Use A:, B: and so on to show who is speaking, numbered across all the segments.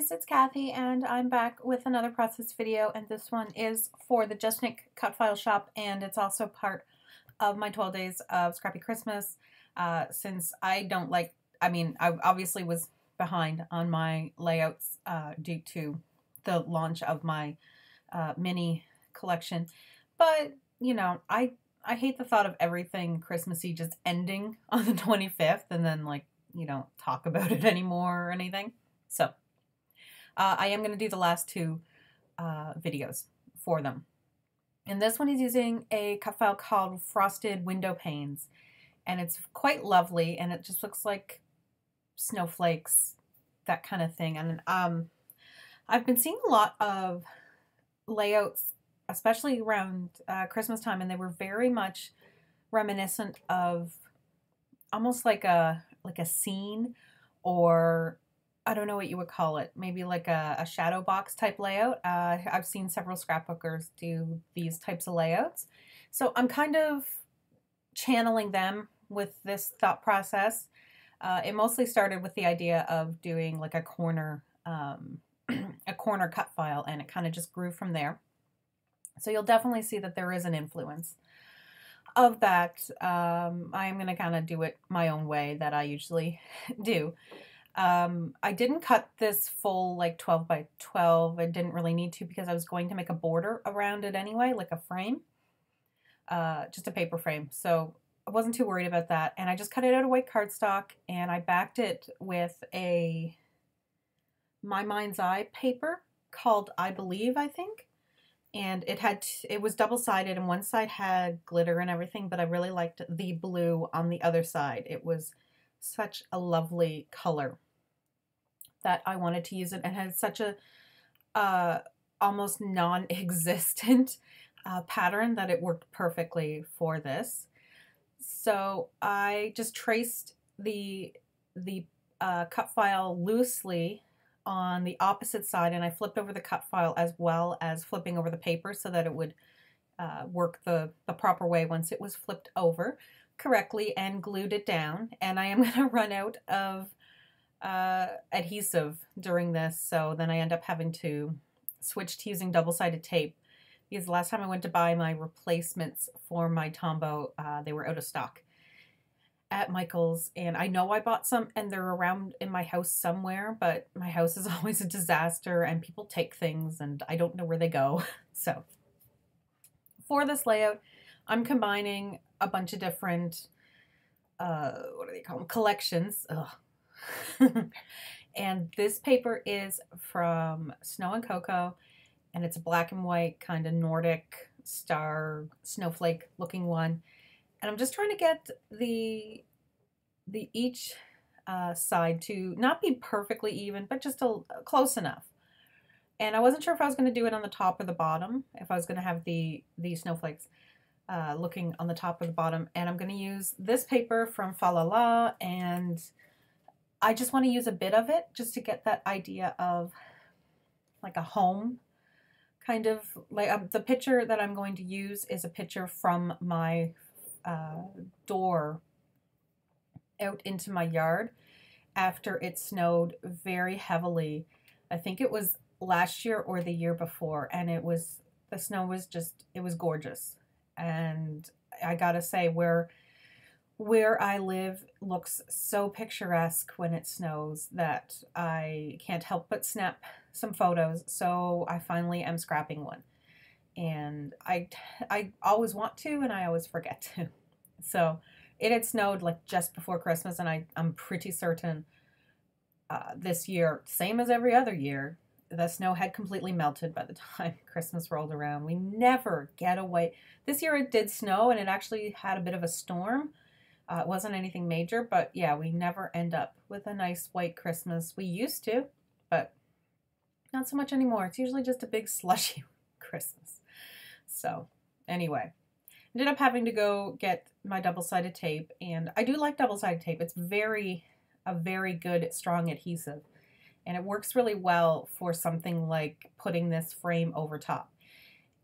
A: guys, it's Kathy and I'm back with another process video, and this one is for the JustNick cut file shop, and it's also part of my 12 days of Scrappy Christmas. Since I don't like, I obviously was behind on my layouts due to the launch of my mini collection, but you know, I hate the thought of everything Christmassy just ending on the 25th and then like you don't talk about it anymore or anything. So I am going to do the last two videos for them. And this one is using a cut file called Frosted Window Panes. And it's quite lovely, and it just looks like snowflakes, that kind of thing. And I've been seeing a lot of layouts, especially around Christmas time, and they were very much reminiscent of almost like a scene, or I don't know what you would call it, maybe like a shadow box type layout. I've seen several scrapbookers do these types of layouts. So I'm kind of channeling them with this thought process. It mostly started with the idea of doing like a corner cut file, and it kind of just grew from there. So you'll definitely see that there is an influence of that. I'm going to kind of do it my own way that I usually do. I didn't cut this full like 12 by 12. I didn't really need to because I was going to make a border around it anyway, like a frame, just a paper frame. So I wasn't too worried about that. And I just cut it out of white cardstock, and I backed it with a My Mind's Eye paper called I Believe, I think. And it was double-sided, and one side had glitter and everything, but I really liked the blue on the other side. It was such a lovely color that I wanted to use it, and had such a almost non-existent pattern that it worked perfectly for this. So I just traced the cut file loosely on the opposite side, and I flipped over the cut file as well as flipping over the paper so that it would work the proper way once it was flipped over correctly, and glued it down. And I am going to run out of adhesive during this, so then I end up having to switch to using double-sided tape, because the last time I went to buy my replacements for my Tombow, they were out of stock at Michael's, and I know I bought some and they're around in my house somewhere, but my house is always a disaster and people take things and I don't know where they go. So for this layout, I'm combining a bunch of different, what do they call them? Collections. And this paper is from Snow and Cocoa, and it's a black and white kind of Nordic star snowflake looking one. And I'm just trying to get the each side to not be perfectly even, but just close enough. And I wasn't sure if I was going to do it on the top or the bottom, if I was going to have the snowflakes looking on the top or the bottom. And I'm going to use this paper from Fa La La, and I just want to use a bit of it just to get that idea of like a home kind of like the picture that I'm going to use is a picture from my door out into my yard after it snowed very heavily. I think it was last year or the year before, and the snow was just, it was gorgeous. And I gotta say, where I live looks so picturesque when it snows that I can't help but snap some photos. So I finally am scrapping one. And I always want to, and I always forget to. So it had snowed like just before Christmas, and I'm pretty certain this year, same as every other year, the snow had completely melted by the time Christmas rolled around. We never get away. This year it did snow, and it actually had a bit of a storm. It wasn't anything major, but yeah, we never end up with a nice white Christmas. We used to, but not so much anymore. It's usually just a big slushy Christmas. So anyway, ended up having to go get my double-sided tape, and I do like double-sided tape. It's a very good, strong adhesive, and it works really well for something like putting this frame over top.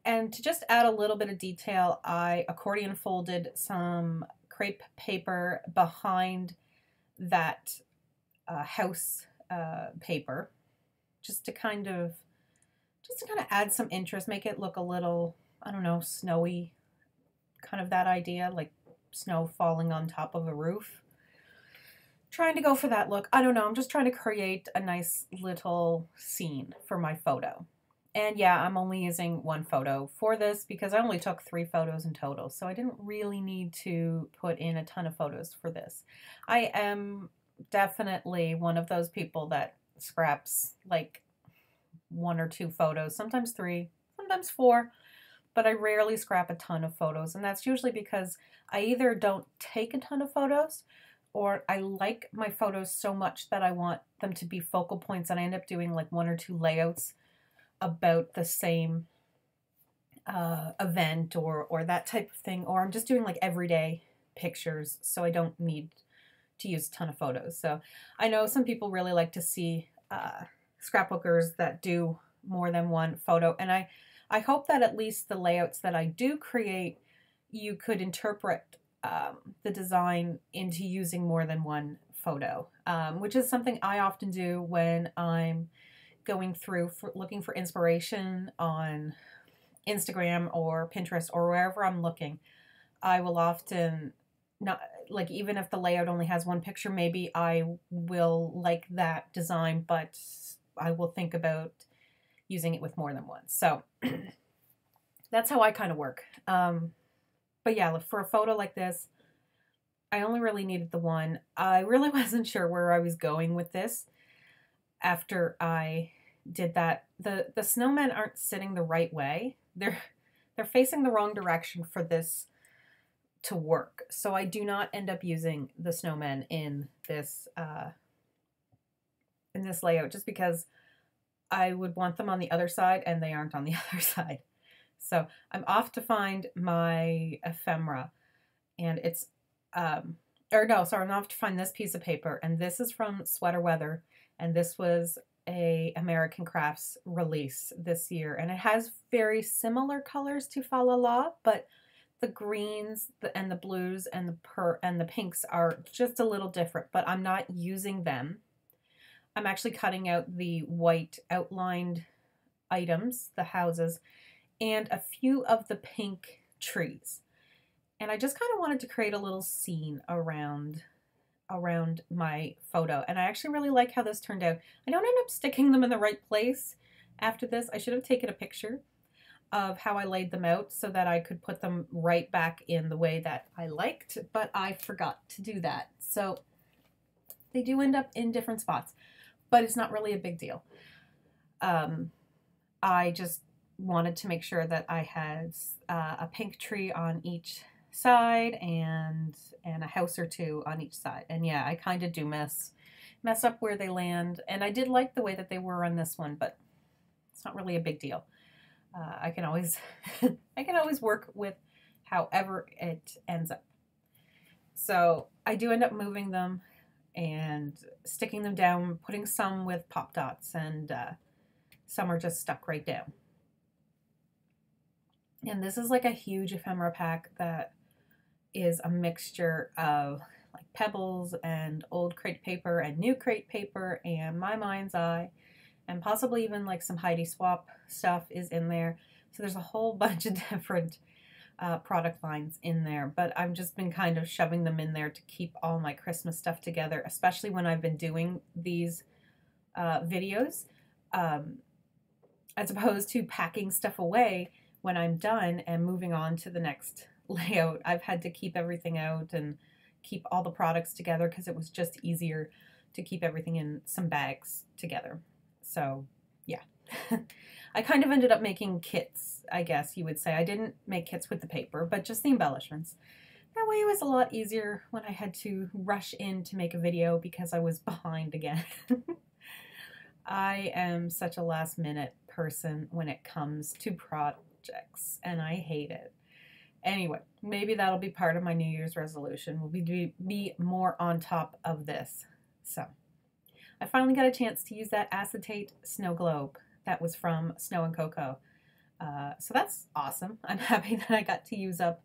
A: And to just add a little bit of detail, I accordion folded some crepe paper behind that house paper, just to kind of add some interest, make it look a little, I don't know, snowy, kind of that idea, like snow falling on top of a roof. Trying to go for that look. I don't know, I'm just trying to create a nice little scene for my photo. And yeah, I'm only using one photo for this because I only took 3 photos in total, so I didn't really need to put in a ton of photos for this. I am definitely one of those people that scraps like 1 or 2 photos, sometimes 3, sometimes 4, but I rarely scrap a ton of photos, and that's usually because I either don't take a ton of photos or I like my photos so much that I want them to be focal points, and I end up doing like 1 or 2 layouts about the same event or that type of thing, or I'm just doing like everyday pictures, so I don't need to use a ton of photos. So I know some people really like to see scrapbookers that do more than 1 photo, and I hope that at least the layouts that I do create, you could interpret the design into using more than 1 photo, which is something I often do when I'm going through looking for inspiration on Instagram or Pinterest or wherever I'm looking. I will often not, like, even if the layout only has 1 picture, maybe I will like that design, but I will think about using it with more than 1. So that's how I kind of work. But yeah, for a photo like this, I only really needed the 1. I really wasn't sure where I was going with this after I did that. The snowmen aren't sitting the right way. They're facing the wrong direction for this to work. So I do not end up using the snowmen in this layout, just because I would want them on the other side and they aren't on the other side. So I'm off to find my ephemera, and it's, I'm off to find this piece of paper, and this is from Sweater Weather, and this was a American Crafts release this year, and it has very similar colors to Fa La La, but the greens and the blues and the pinks are just a little different, but I'm not using them. I'm actually cutting out the white outlined items, the houses, and a few of the pink trees. And I just kind of wanted to create a little scene around my photo. And I actually really like how this turned out. I don't end up sticking them in the right place after this. I should have taken a picture of how I laid them out so that I could put them right back in the way that I liked, but I forgot to do that. So they do end up in different spots, but it's not really a big deal. I just wanted to make sure that I had a pink tree on each side and a house or 2 on each side. And yeah, I kind of do mess up where they land, and I did like the way that they were on this one, but it's not really a big deal. I can always I can always work with however it ends up. So I do end up moving them and sticking them down, putting some with pop dots, and some are just stuck right down. And this is like a huge ephemera pack that is a mixture of like pebbles and old crate paper and new crate paper and My Mind's Eye, and possibly even like some Heidi Swap stuff is in there. So there's a whole bunch of different product lines in there, but I've just been kind of shoving them in there to keep all my Christmas stuff together, especially when I've been doing these videos, as opposed to packing stuff away when I'm done and moving on to the next layout. I've had to keep everything out and keep all the products together because it was just easier to keep everything in some bags together. So yeah, I kind of ended up making kits, I guess you would say. I didn't make kits with the paper, but just the embellishments. That way it was a lot easier when I had to rush in to make a video because I was behind again. I am such a last minute person when it comes to projects, and I hate it. Anyway, maybe that'll be part of my New Year's resolution, will be more on top of this. So I finally got a chance to use that acetate snow globe that was from Snow and Cocoa. So that's awesome. I'm happy that I got to use up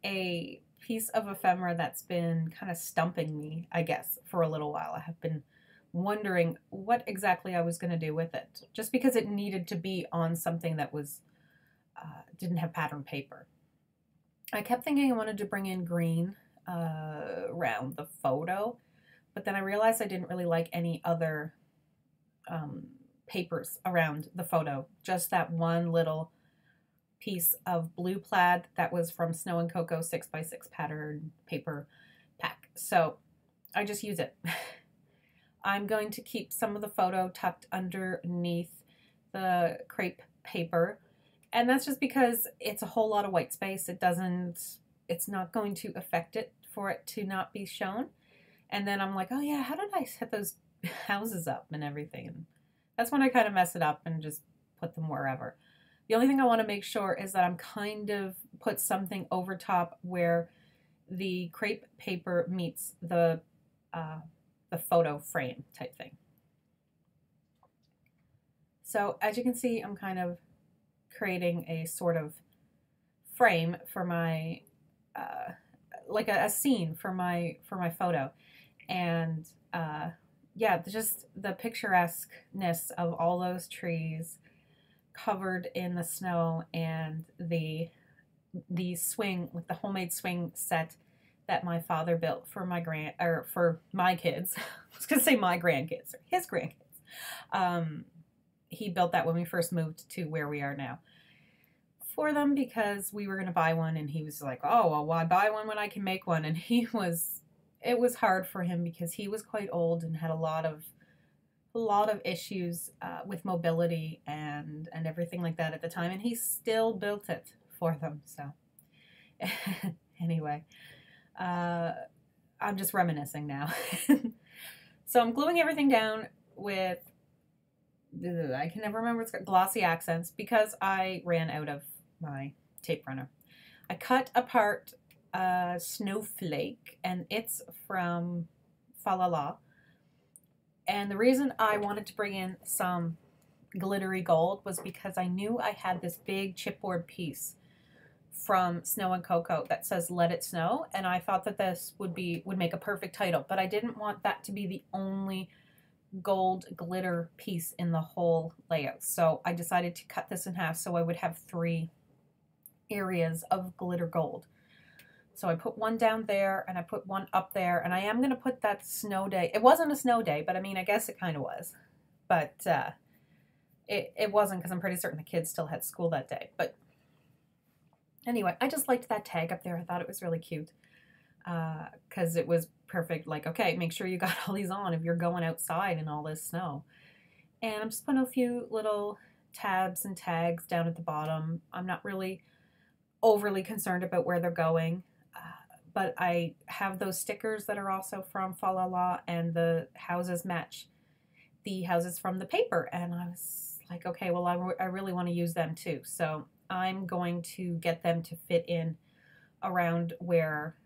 A: a piece of ephemera that's been kind of stumping me, I guess, for a little while. I have been wondering what exactly I was going to do with it, just because it needed to be on something that was didn't have pattern paper. I kept thinking I wanted to bring in green around the photo, but then I realized I didn't really like any other papers around the photo, just that one little piece of blue plaid that was from Snow and Cocoa 6x6 pattern paper pack. So I just use it. I'm going to keep some of the photo tucked underneath the crepe paper, and that's just because it's a whole lot of white space. It's not going to affect it for it to not be shown. And then I'm like, oh yeah, how did I set those houses up and everything? And that's when I kind of mess it up and just put them wherever. The only thing I want to make sure is that I'm kind of put something over top where the crepe paper meets the photo frame type thing. So as you can see, I'm kind of creating a sort of frame for my, like a scene for my photo. And yeah, just the picturesqueness of all those trees covered in the snow, and the swing, with the homemade swing set that my father built for my kids. I was gonna say my grandkids, or his grandkids. He built that when we first moved to where we are now for them, because we were gonna buy one, and he was like, oh, well, why buy one when I can make one? And it was hard for him because he was quite old and had a lot of issues with mobility and everything like that at the time, and he still built it for them. So anyway, I'm just reminiscing now. So I'm gluing everything down with, I can never remember, it's got glossy accents, because I ran out of my tape runner. I cut apart a snowflake, and it's from Fa La La. And the reason I wanted to bring in some glittery gold was because I knew I had this big chipboard piece from Snow and Cocoa that says "Let It Snow," and I thought that this would make a perfect title, but I didn't want that to be the only gold glitter piece in the whole layout. So I decided to cut this in half so I would have 3 areas of glitter gold. So I put one down there, and I put one up there, and I am going to put that snow day. It wasn't a snow day, but I mean, I guess it kind of was. But it wasn't, because I'm pretty certain the kids still had school that day. But anyway, I just liked that tag up there. I thought it was really cute, because it was perfect. Like, okay, make sure you got all these on if you're going outside in all this snow. And I'm just putting a few little tabs and tags down at the bottom. I'm not really overly concerned about where they're going. But I have those stickers that are also from Fa La La, and the houses match the houses from the paper. And I was like, okay, well, I really want to use them too. So I'm going to get them to fit in around where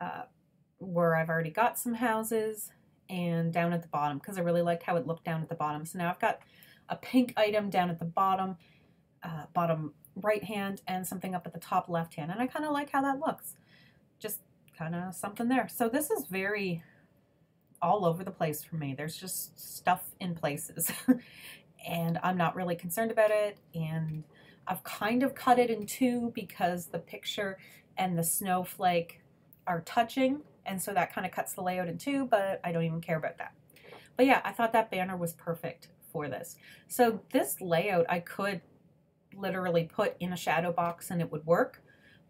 A: I've already got some houses, and down at the bottom, because I really liked how it looked down at the bottom. So now I've got a pink item down at the bottom, bottom right hand, and something up at the top left hand. And I kind of like how that looks. Just kind of something there. So this is very all over the place for me. There's just stuff in places and I'm not really concerned about it. And I've kind of cut it in 2 because the picture and the snowflake are touching. And so that kind of cuts the layout in 2, but I don't even care about that. But yeah, I thought that banner was perfect for this. So this layout I could literally put in a shadow box and it would work,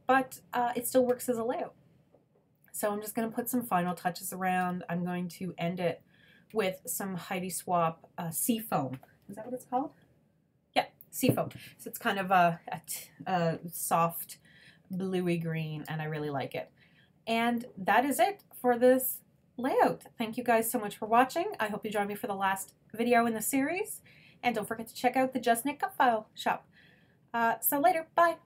A: but it still works as a layout. So I'm just going to put some final touches around. I'm going to end it with some Heidi Swap Seafoam. Is that what it's called? Yeah, Seafoam. So it's kind of a soft bluey green, and I really like it. And that is it for this layout. Thank you guys so much for watching. I hope you join me for the last video in the series. And don't forget to check out the JustNick Cut File shop. So later. Bye.